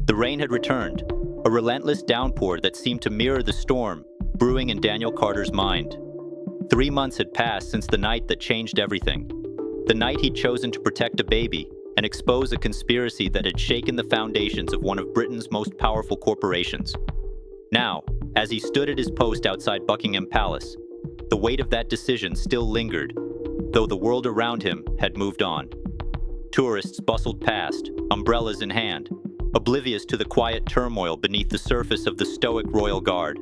The rain had returned, a relentless downpour that seemed to mirror the storm brewing in Daniel Carter's mind. 3 months had passed since the night that changed everything. The night he'd chosen to protect a baby and expose a conspiracy that had shaken the foundations of one of Britain's most powerful corporations. Now, as he stood at his post outside Buckingham Palace, the weight of that decision still lingered, though the world around him had moved on. Tourists bustled past, umbrellas in hand, oblivious to the quiet turmoil beneath the surface of the stoic royal guard.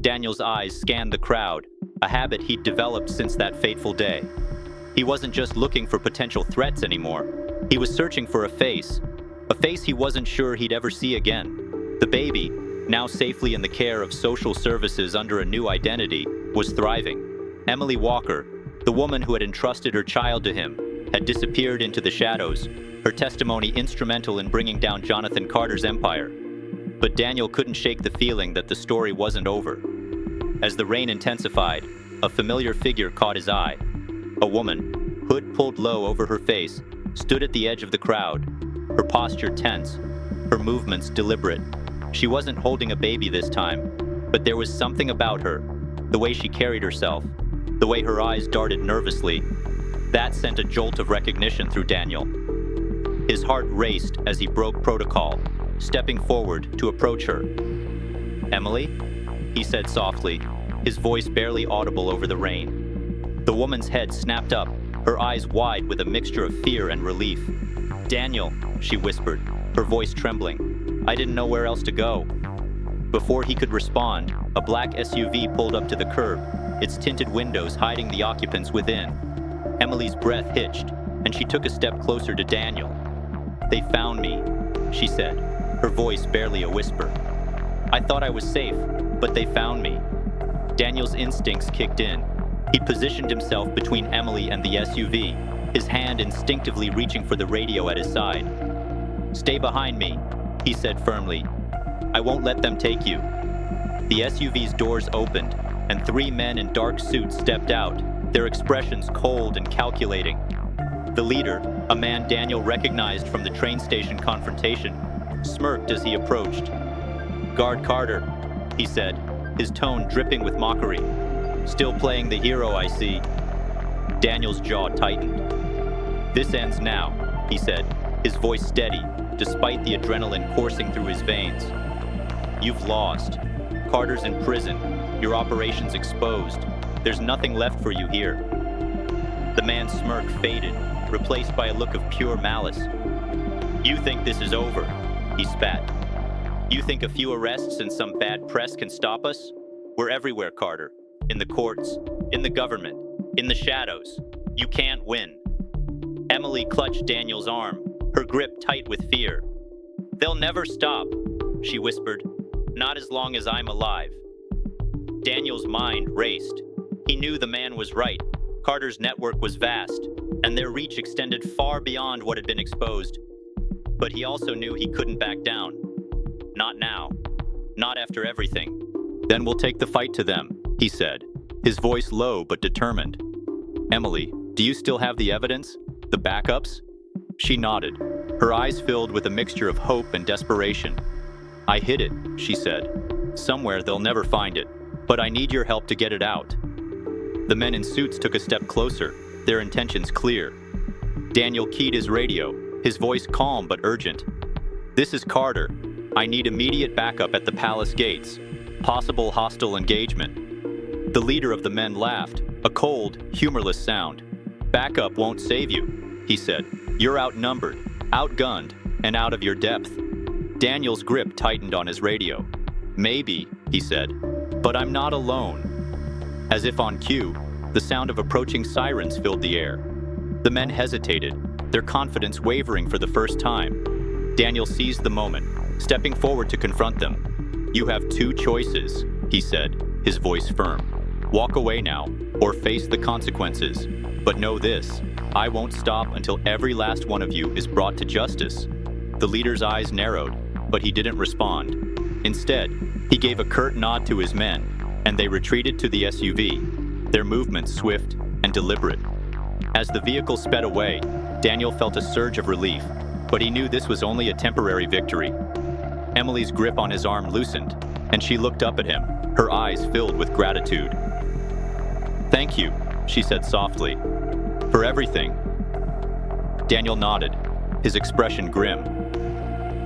Daniel's eyes scanned the crowd, a habit he'd developed since that fateful day. He wasn't just looking for potential threats anymore. He was searching for a face he wasn't sure he'd ever see again. The baby, now safely in the care of social services under a new identity, was thriving. Emily Walker, the woman who had entrusted her child to him, had disappeared into the shadows, her testimony instrumental in bringing down Jonathan Carter's empire. But Daniel couldn't shake the feeling that the story wasn't over. As the rain intensified, a familiar figure caught his eye. A woman, hood pulled low over her face, stood at the edge of the crowd, her posture tense, her movements deliberate. She wasn't holding a baby this time, but there was something about her, the way she carried herself, the way her eyes darted nervously, that sent a jolt of recognition through Daniel. His heart raced as he broke protocol, stepping forward to approach her. "Emily?" he said softly, his voice barely audible over the rain. The woman's head snapped up, her eyes wide with a mixture of fear and relief. "Daniel," she whispered, her voice trembling. "I didn't know where else to go." Before he could respond, a black SUV pulled up to the curb, its tinted windows hiding the occupants within. Emily's breath hitched, and she took a step closer to Daniel. "They found me," she said, her voice barely a whisper. "I thought I was safe, but they found me." Daniel's instincts kicked in. He positioned himself between Emily and the SUV, his hand instinctively reaching for the radio at his side. "Stay behind me," he said firmly. "I won't let them take you." The SUV's doors opened, and 3 men in dark suits stepped out, their expressions cold and calculating. The leader, a man Daniel recognized from the train station confrontation, smirked as he approached. "Guard Carter," he said, his tone dripping with mockery. "Still playing the hero, I see." Daniel's jaw tightened. "This ends now," he said, his voice steady, despite the adrenaline coursing through his veins. "You've lost. Carter's in prison. Your operation's exposed. There's nothing left for you here." The man's smirk faded, replaced by a look of pure malice. "You think this is over?" he spat. "You think a few arrests and some bad press can stop us? We're everywhere, Carter. In the courts, in the government, in the shadows. You can't win." Emily clutched Daniel's arm, her grip tight with fear. "They'll never stop," she whispered. "Not as long as I'm alive." Daniel's mind raced. He knew the man was right. Carter's network was vast, and their reach extended far beyond what had been exposed. But he also knew he couldn't back down. Not now. Not after everything. "Then we'll take the fight to them," he said, his voice low but determined. "Emily, do you still have the evidence? The backups?" She nodded, her eyes filled with a mixture of hope and desperation. "I hid it," she said. "Somewhere they'll never find it, but I need your help to get it out." The men in suits took a step closer, their intentions clear. Daniel keyed his radio, his voice calm but urgent. "This is Carter. I need immediate backup at the palace gates. Possible hostile engagement." The leader of the men laughed, a cold, humorless sound. "Backup won't save you," he said. "You're outnumbered, outgunned, and out of your depth." Daniel's grip tightened on his radio. "Maybe," he said, "but I'm not alone." As if on cue, the sound of approaching sirens filled the air. The men hesitated, their confidence wavering for the first time. Daniel seized the moment, stepping forward to confront them. "You have 2 choices," he said, his voice firm. "Walk away now, or face the consequences. But know this, I won't stop until every last one of you is brought to justice." The leader's eyes narrowed, but he didn't respond. Instead, he gave a curt nod to his men, and they retreated to the SUV, their movements swift and deliberate. As the vehicle sped away, Daniel felt a surge of relief, but he knew this was only a temporary victory. Emily's grip on his arm loosened, and she looked up at him, her eyes filled with gratitude. "Thank you," she said softly, "for everything." Daniel nodded, his expression grim.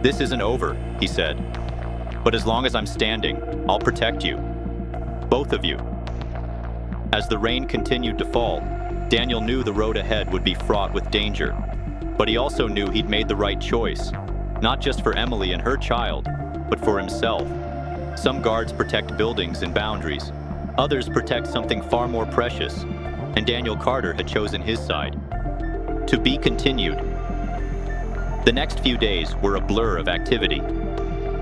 "This isn't over," he said. "But as long as I'm standing, I'll protect you. Both of you." As the rain continued to fall, Daniel knew the road ahead would be fraught with danger. But he also knew he'd made the right choice, not just for Emily and her child, but for himself. Some guards protect buildings and boundaries. Others protect something far more precious, and Daniel Carter had chosen his side. To be continued. The next few days were a blur of activity.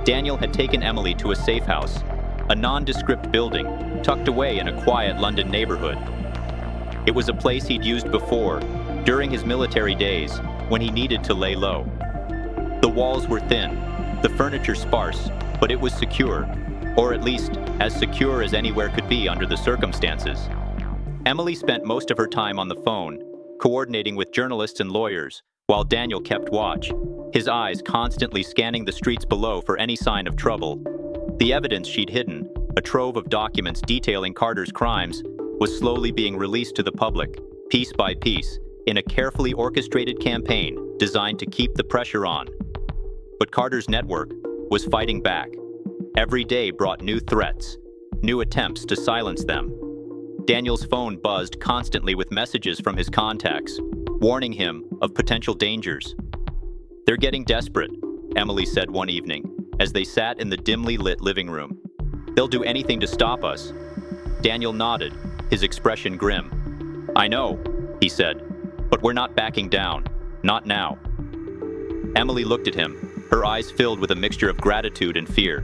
Daniel had taken Emily to a safe house, a nondescript building tucked away in a quiet London neighborhood. It was a place he'd used before, during his military days, when he needed to lay low. The walls were thin, the furniture sparse, but it was secure, or at least as secure as anywhere could be under the circumstances. Emily spent most of her time on the phone, coordinating with journalists and lawyers, while Daniel kept watch, his eyes constantly scanning the streets below for any sign of trouble. The evidence she'd hidden, a trove of documents detailing Carter's crimes, was slowly being released to the public, piece by piece, in a carefully orchestrated campaign designed to keep the pressure on. But Carter's network was fighting back. Every day brought new threats, new attempts to silence them. Daniel's phone buzzed constantly with messages from his contacts, warning him of potential dangers. "They're getting desperate," Emily said one evening, as they sat in the dimly lit living room. "They'll do anything to stop us." Daniel nodded, his expression grim. "I know," he said, "but we're not backing down. Not now." Emily looked at him, her eyes filled with a mixture of gratitude and fear.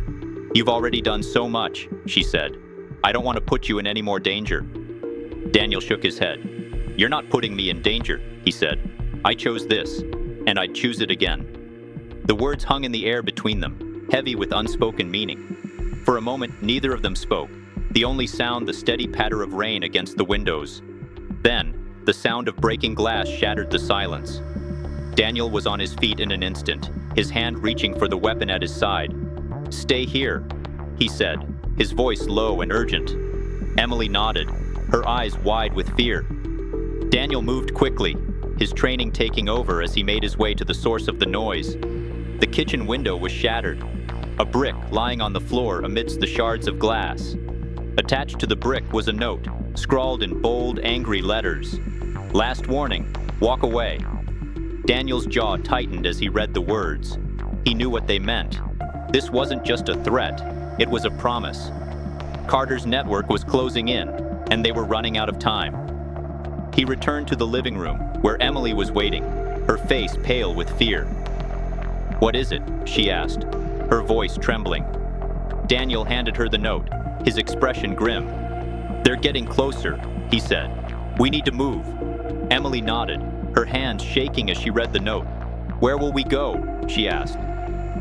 "You've already done so much," she said. "I don't want to put you in any more danger." Daniel shook his head. "You're not putting me in danger," he said. "I chose this, and I'd choose it again." The words hung in the air between them, heavy with unspoken meaning. For a moment, neither of them spoke, the only sound the steady patter of rain against the windows. Then, the sound of breaking glass shattered the silence. Daniel was on his feet in an instant, his hand reaching for the weapon at his side. "Stay here," he said, his voice low and urgent. Emily nodded, her eyes wide with fear. Daniel moved quickly, his training taking over as he made his way to the source of the noise. The kitchen window was shattered, a brick lying on the floor amidst the shards of glass. Attached to the brick was a note, scrawled in bold, angry letters. "Last warning, walk away." Daniel's jaw tightened as he read the words. He knew what they meant. This wasn't just a threat, it was a promise. Carter's network was closing in, and they were running out of time. He returned to the living room, where Emily was waiting, her face pale with fear. "What is it?" she asked, her voice trembling. Daniel handed her the note, his expression grim. "They're getting closer," he said. "We need to move." Emily nodded, her hands shaking as she read the note. "Where will we go?" she asked.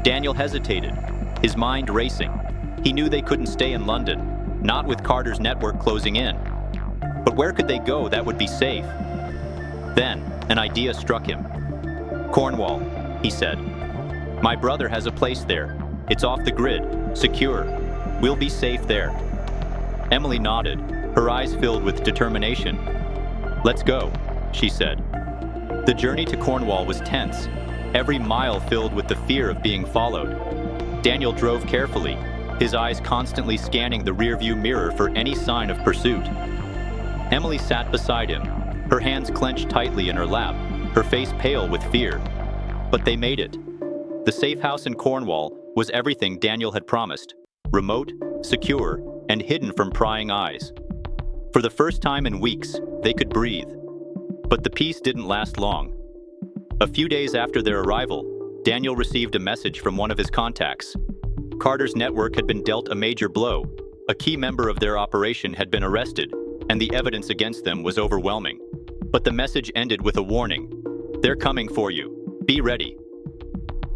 Daniel hesitated, his mind racing. He knew they couldn't stay in London, not with Carter's network closing in. But where could they go that would be safe? Then, an idea struck him. "Cornwall," he said. "My brother has a place there. It's off the grid, secure. We'll be safe there." Emily nodded, her eyes filled with determination. "Let's go," she said. The journey to Cornwall was tense, every mile filled with the fear of being followed. Daniel drove carefully, his eyes constantly scanning the rearview mirror for any sign of pursuit. Emily sat beside him, her hands clenched tightly in her lap, her face pale with fear. But they made it. The safe house in Cornwall was everything Daniel had promised: remote, secure, and hidden from prying eyes. For the first time in weeks, they could breathe. But the peace didn't last long. A few days after their arrival, Daniel received a message from one of his contacts. Carter's network had been dealt a major blow. A key member of their operation had been arrested, and the evidence against them was overwhelming. But the message ended with a warning. "They're coming for you. Be ready."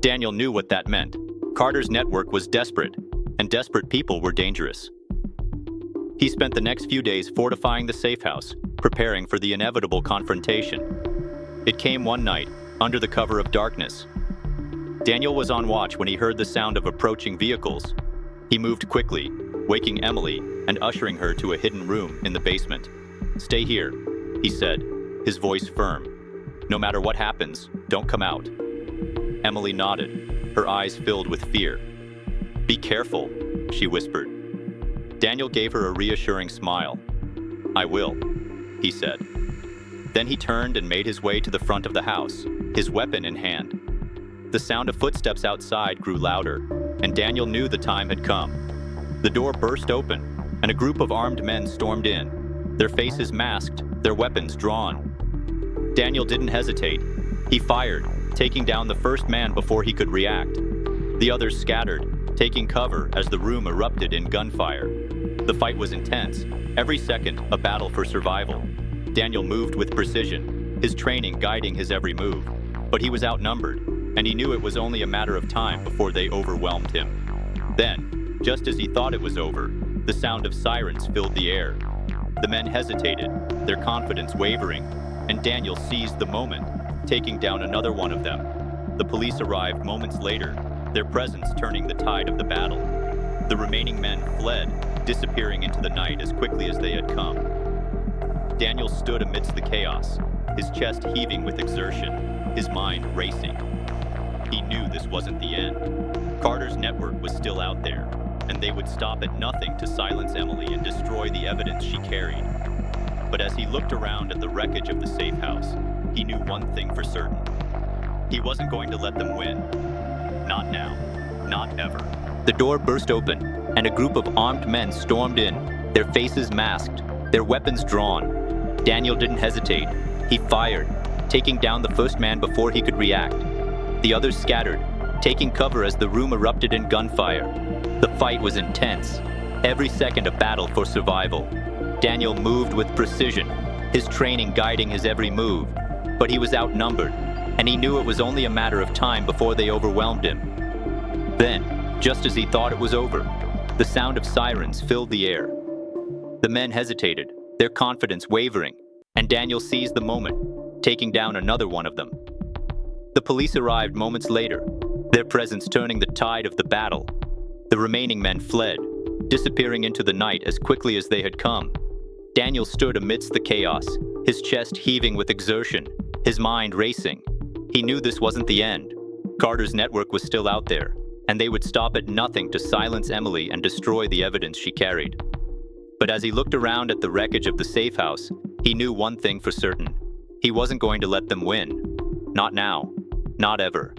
Daniel knew what that meant. Carter's network was desperate, and desperate people were dangerous. He spent the next few days fortifying the safe house, preparing for the inevitable confrontation. It came one night, under the cover of darkness. Daniel was on watch when he heard the sound of approaching vehicles. He moved quickly, waking Emily and ushering her to a hidden room in the basement. "Stay here," he said, his voice firm. "No matter what happens, don't come out." Emily nodded, her eyes filled with fear. "Be careful," she whispered. Daniel gave her a reassuring smile. "I will," he said. Then he turned and made his way to the front of the house, his weapon in hand. The sound of footsteps outside grew louder, and Daniel knew the time had come. The door burst open, and a group of armed men stormed in, their faces masked, their weapons drawn. Daniel didn't hesitate. He fired, taking down the first man before he could react. The others scattered, taking cover as the room erupted in gunfire. The fight was intense, every second a battle for survival. Daniel moved with precision, his training guiding his every move. But he was outnumbered, and he knew it was only a matter of time before they overwhelmed him. Then, just as he thought it was over, the sound of sirens filled the air. The men hesitated, their confidence wavering, and Daniel seized the moment, taking down another one of them. The police arrived moments later, their presence turning the tide of the battle. The remaining men fled, disappearing into the night as quickly as they had come. Daniel stood amidst the chaos, his chest heaving with exertion, his mind racing. He knew this wasn't the end. Carter's network was still out there, and they would stop at nothing to silence Emily and destroy the evidence she carried. But as he looked around at the wreckage of the safe house, he knew one thing for certain. He wasn't going to let them win. Not now. Not ever. The door burst open, and a group of armed men stormed in, their faces masked, their weapons drawn. Daniel didn't hesitate. He fired, taking down the first man before he could react. The others scattered, taking cover as the room erupted in gunfire. The fight was intense, every second a battle for survival. Daniel moved with precision, his training guiding his every move. But he was outnumbered, and he knew it was only a matter of time before they overwhelmed him. Then, just as he thought it was over, the sound of sirens filled the air. The men hesitated, their confidence wavering, and Daniel seized the moment, taking down another one of them. The police arrived moments later, their presence turning the tide of the battle. The remaining men fled, disappearing into the night as quickly as they had come. Daniel stood amidst the chaos, his chest heaving with exertion, his mind racing. He knew this wasn't the end. Carter's network was still out there, and they would stop at nothing to silence Emily and destroy the evidence she carried. But as he looked around at the wreckage of the safe house, he knew one thing for certain. He wasn't going to let them win. Not now. Not ever.